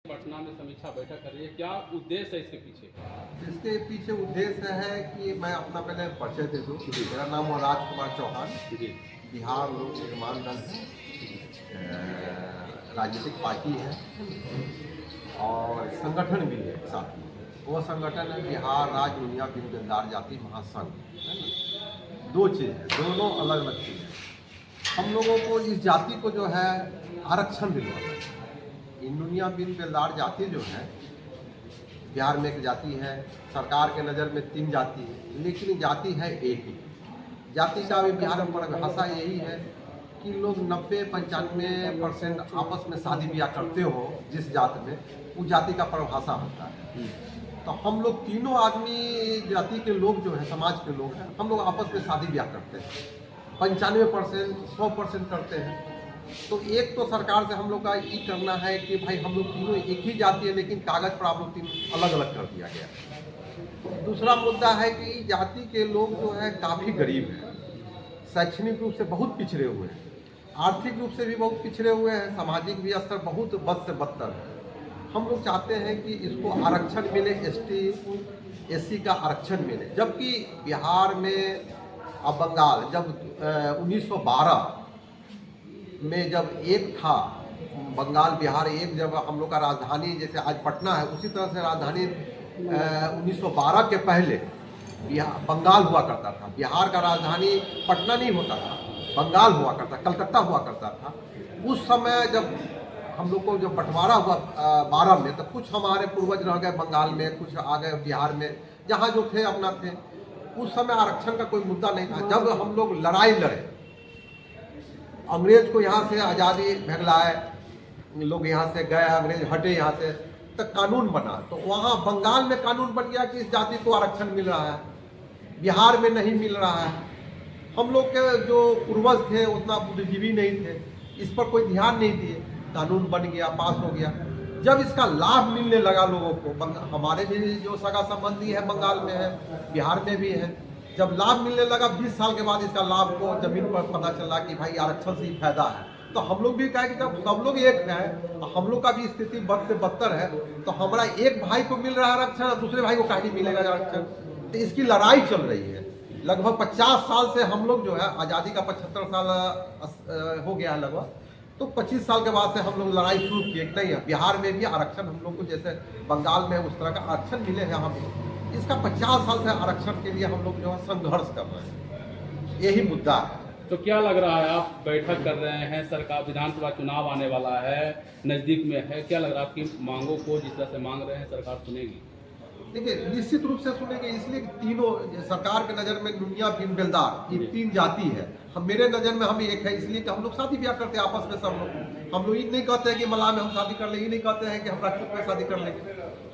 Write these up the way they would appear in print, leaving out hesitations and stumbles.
पटना में समीक्षा बैठक कर रही है, क्या उद्देश्य है इसके पीछे? इसके पीछे उद्देश्य है कि मैं अपना पहले परिचय दे दूँ। मेरा नाम है राजकुमार चौहान। जी। बिहार लोक निर्माण दल है, राजनीतिक पार्टी है और संगठन भी है साथ में। वो संगठन है बिहार राज्य नुनिया बिन बेलदार जाति महासंघ, है ना। दो चीज़ है, दोनों अलग अलग चीज़ है। हम लोगों को इस जाति को जो है आरक्षण दिलवाना है। नुनिया बिन बेलदार जाति जो है बिहार में एक जाति है, सरकार के नज़र में 3 जाति है, लेकिन जाति है एक ही। जाति का भी बिहार में परिभाषा यही है कि लोग 90-95% आपस में शादी ब्याह करते हो जिस जाति में, उस जाति का परिभाषा होता है। तो हम लोग तीनों आदमी जाति के लोग जो है, समाज के लोग हैं, हम लोग आपस में शादी ब्याह करते हैं। 95% 100% करते हैं। तो एक तो सरकार से हम लोग का ये करना है कि भाई हम लोग तीनों एक ही जाति है, लेकिन कागज पर आप लोग तीनों अलग अलग कर दिया गया। दूसरा मुद्दा है कि जाति के लोग जो है काफ़ी गरीब हैं, शैक्षणिक रूप से बहुत पिछड़े हुए हैं, आर्थिक रूप से भी बहुत पिछड़े हुए हैं, सामाजिक भी स्तर बहुत बद से बदतर है। हम लोग चाहते हैं कि इसको आरक्षण मिले, ST SC का आरक्षण मिले। जबकि बिहार में अब बंगाल जब 1912 में जब एक था, बंगाल बिहार एक, जब हम लोग का राजधानी जैसे आज पटना है, उसी तरह से राजधानी 1912 के पहले बंगाल हुआ करता था। बिहार का राजधानी पटना नहीं होता था, बंगाल हुआ करता, कलकत्ता हुआ करता था। उस समय जब हम लोग को जब बंटवारा हुआ 12 में, तो कुछ हमारे पूर्वज रह गए बंगाल में, कुछ आ गए बिहार में, जहाँ जो थे अपना थे। उस समय आरक्षण का कोई मुद्दा नहीं था। जब हम लोग लड़ाई लड़े, अंग्रेज को यहाँ से आज़ादी भगलाए, लोग यहाँ से गए, अंग्रेज हटे यहाँ से, तो कानून बना। तो वहाँ बंगाल में कानून बन गया कि इस जाति को आरक्षण मिल रहा है, बिहार में नहीं मिल रहा है। हम लोग के जो पूर्वज थे उतना बुद्धिजीवी नहीं थे, इस पर कोई ध्यान नहीं दिए, कानून बन गया, पास हो गया। जब इसका लाभ मिलने लगा लोगों को, हमारे भी जो सगा संबंधी है बंगाल में है, बिहार में भी है, जब लाभ मिलने लगा 20 साल के बाद इसका लाभ को जमीन पर पता चला कि भाई आरक्षण से ही फायदा है, तो हम लोग भी कहे कि जब सब लोग एक हैं, हम लोग का भी स्थिति बद से बदतर है, तो हमारा एक भाई को मिल रहा है आरक्षण और दूसरे भाई को कहीं नहीं मिलेगा आरक्षण। तो इसकी लड़ाई चल रही है। लगभग 50 साल से हम लोग जो है, आज़ादी का 75 साल हो गया है लगभग, तो 25 साल के बाद से हम लोग लड़ाई शुरू किए कि नहीं है बिहार में भी आरक्षण हम लोग को जैसे बंगाल में उस तरह का आरक्षण मिले हैं। हम इसका 50 साल से आरक्षण के लिए हम लोग जो है संघर्ष कर रहे हैं, यही मुद्दा है। तो क्या लग रहा है, आप बैठक कर रहे हैं, सरकार विधानसभा चुनाव आने वाला है, नज़दीक में है, क्या लग रहा है आपकी मांगों को जिस तरह से मांग रहे हैं सरकार सुनेगी? देखिए निश्चित रूप से सुनेंगे, इसलिए तीनों सरकार के नज़र में नुनिया बिन बेलदार ये 3 जाति है, हम मेरे नज़र में हम एक है, इसलिए कि हम लोग शादी ब्याह करते हैं आपस में सब लोग। हम लोग ये नहीं कहते हैं कि मलाह में हम शादी कर लेंगे, नहीं कहते हैं कि हम राजपूत में शादी कर लेंगे।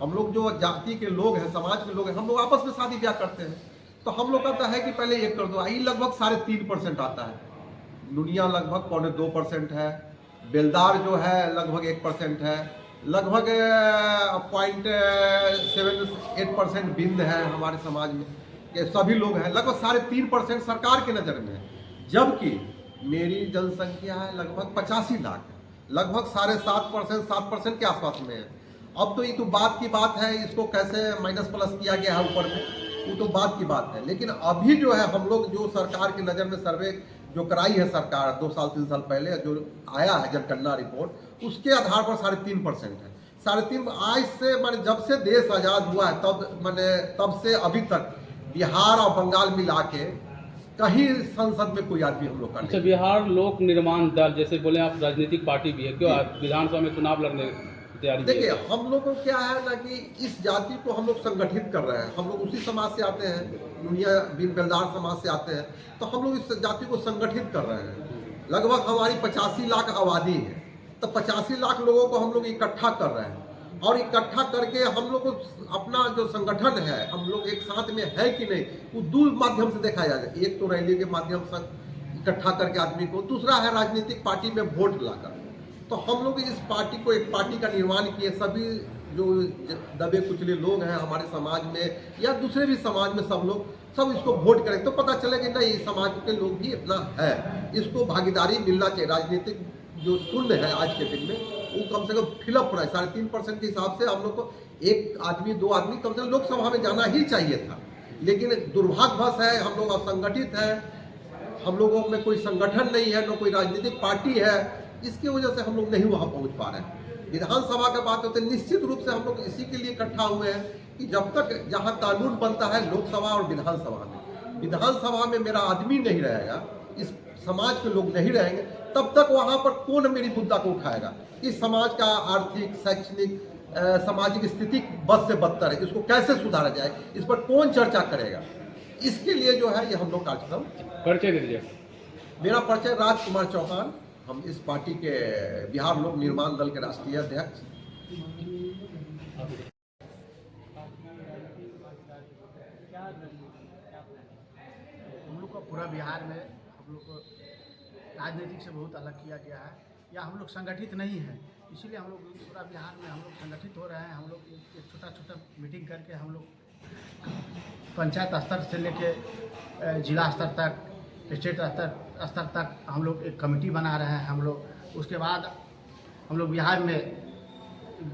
हम लोग जो जाति के लोग हैं, समाज के लोग हैं, हम लोग आपस में शादी ब्याह करते हैं। तो हम लोग कहता है कि पहले एक कर दो। ये लगभग 3.5% आता है, नुनिया लगभग 2.25% है, बेलदार जो है लगभग 1% है, लगभग 0.78% बिंद है हमारे समाज में के सभी लोग हैं, लगभग 3.5% सरकार के नज़र में है। जबकि मेरी जनसंख्या है लगभग 85 लाख, लगभग 7.5% 7% के आसपास में है। अब तो ये तो बात की बात है, इसको कैसे माइनस प्लस किया गया है ऊपर में, वो तो बात की बात है। लेकिन अभी जो है हम लोग जो सरकार की नज़र में सर्वे जो कराई है सरकार 2 साल 3 साल पहले, जो आया है जनगणना रिपोर्ट, उसके आधार पर 3.5% है। 3.5 आज से माने जब से देश आज़ाद हुआ है तब से अभी तक बिहार और बंगाल मिला के कहीं संसद में कोई आदमी हम लोग का नहीं। बिहार लोक निर्माण दल जैसे बोले आप, राजनीतिक पार्टी भी है, क्यों विधानसभा में चुनाव लड़ने की तैयारी? देखिए हम लोग को क्या है ना कि इस जाति को हम लोग संगठित कर रहे हैं। हम लोग उसी समाज से आते हैं, नुनिया बिन बेलदार समाज से आते हैं, तो हम लोग इस जाति को संगठित कर रहे हैं। लगभग हमारी 85 लाख आबादी है, तो 85 लाख लोगों को हम लोग इकट्ठा कर रहे हैं, और इकट्ठा करके हम लोग को अपना जो संगठन है, हम लोग एक साथ में है कि नहीं, वो 2 माध्यम से देखा जाए। एक तो रैली के माध्यम से इकट्ठा करके आदमी को, दूसरा है राजनीतिक पार्टी में वोट लाकर। तो हम लोग इस पार्टी को एक पार्टी का निर्माण किए, सभी जो दबे कुचले लोग हैं हमारे समाज में या दूसरे भी समाज में, सब इसको वोट करें तो पता चले कि नहीं समाज के लोग भी इतना है, इसको भागीदारी मिलना चाहिए। राजनीतिक जो शून्य है आज के दिन में, वो कम से कम फिलअप रहे। 3.5% के हिसाब से हम लोग को एक आदमी 2 आदमी कम से कम लोकसभा में जाना ही चाहिए था। लेकिन दुर्भाग्यवश है, हम लोग असंगठित है, हम लोगों में कोई संगठन नहीं है, न कोई राजनीतिक पार्टी है, इसकी वजह से हम लोग नहीं वहाँ पहुँच पा रहे हैं। विधानसभा का बात होते निश्चित रूप से हम लोग इसी के लिए इकट्ठा हुए हैं कि जब तक जहाँ कानून बनता है लोकसभा और विधानसभा में मेरा आदमी नहीं रहेगा, इस समाज के लोग नहीं रहेंगे, तब तक वहाँ पर कौन मेरी मुद्दा को उठाएगा। इस समाज का आर्थिक, शैक्षणिक, सामाजिक स्थिति बद से बदतर है, इसको कैसे सुधारा जाए, इस पर कौन चर्चा करेगा। इसके लिए जो है ये हम लोग कार्यक्रम। परिचय दे दीजिए। मेरा परिचय राजकुमार चौहान, हम इस पार्टी के बिहार लोक निर्माण दल के राष्ट्रीय अध्यक्ष। हम लोग को पूरा बिहार में हम लोग को राजनीतिक से बहुत अलग किया गया है, या हम लोग संगठित नहीं हैं, इसीलिए हम लोग पूरा बिहार में हम लोग संगठित हो रहे हैं। हम लोग एक छोटा मीटिंग करके हम लोग पंचायत स्तर से लेके जिला स्तर तक, स्टेट स्तर तक हम लोग एक कमेटी बना रहे हैं। हम लोग उसके बाद हम लोग बिहार में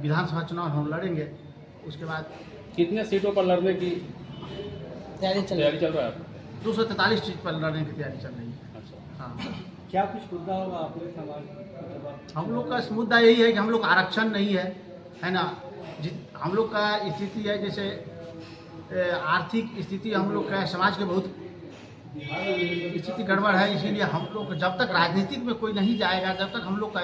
विधानसभा चुनाव हम लड़ेंगे। उसके बाद कितने सीटों पर लड़ने की तैयारी चल रहा है? 243 सीट पर लड़ने की तैयारी चल रही है। अच्छा, हाँ, क्या कुछ मुद्दा होगा आपके समाज? हम लोग का मुद्दा यही है कि हम लोग आरक्षण नहीं है ना। हम लोग का स्थिति है जैसे आर्थिक स्थिति हम लोग का समाज के बहुत स्थिति गड़बड़ है, इसीलिए हम लोग जब तक राजनीतिक में कोई नहीं जाएगा, जब तक हम लोग का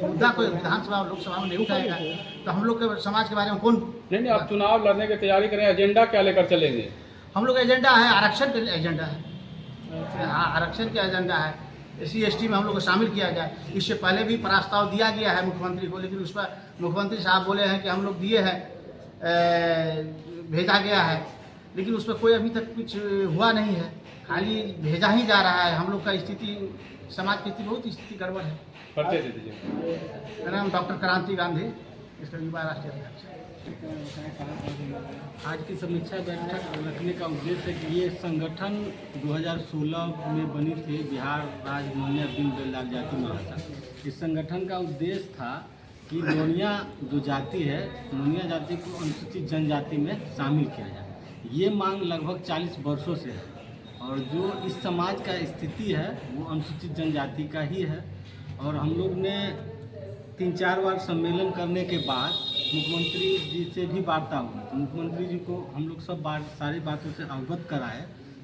मुद्दा कोई विधानसभा और लोकसभा में नहीं उठाएगा, तो हम लोग के समाज के बारे में कौन। नहीं, आप चुनाव लड़ने की तैयारी करें, एजेंडा क्या लेकर चलेंगे? हम लोग का एजेंडा है आरक्षण का एजेंडा है। आरक्षण का एजेंडा है, SC/ST में हम लोग को शामिल किया जाए। इससे पहले भी प्रस्ताव दिया गया है मुख्यमंत्री को, लेकिन उस पर मुख्यमंत्री साहब बोले हैं कि हम लोग दिए हैं, भेजा गया है, लेकिन उस पर कोई अभी तक कुछ हुआ नहीं है, खाली भेजा ही जा रहा है। हम लोग का स्थिति, समाज की स्थिति बहुत स्थिति गड़बड़ है। परिचय दे दीजिए। मेरा नाम डॉक्टर क्रांति गांधी, इसका युवा राष्ट्रीय अध्यक्ष। आज की समीक्षा बैठक रखने का उद्देश्य है कि ये संगठन 2016 में बनी थी, बिहार राज्य नोनिया दीनदयाल जाति महासंघ। इस संगठन का उद्देश्य था कि नोनिया जो जाति है, नोनिया जाति को अनुसूचित जनजाति में शामिल किया जाए। ये मांग लगभग 40 वर्षों से है, और जो इस समाज का स्थिति है वो अनुसूचित जनजाति का ही है। और हम लोग ने 3-4 बार सम्मेलन करने के बाद मुख्यमंत्री जी से भी वार्ता हुई, तो मुख्यमंत्री जी को हम लोग सारी बातों से अवगत कराए,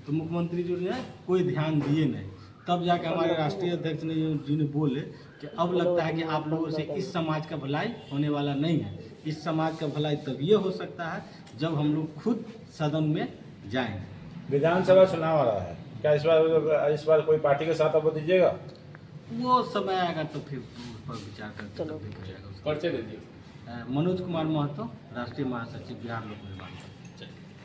तो मुख्यमंत्री जी ने कोई ध्यान दिए नहीं। तब जाके हमारे राष्ट्रीय अध्यक्ष जी ने बोले कि अब लगता है कि आप लोगों से इस समाज का भलाई होने वाला नहीं है। इस समाज का भलाई तब ये हो सकता है जब हम लोग खुद सदन में जाएंगे। विधानसभा चुनाव आ रहा है, क्या इस बार कोई पार्टी के साथ आप दीजिएगा? वो समय आएगा तो फिर उस पर विचार करके तब देखा जाएगा। परिचय दे दीजिए। मनोज कुमार महतो, राष्ट्रीय महासचिव, बिहार लोक निर्माण।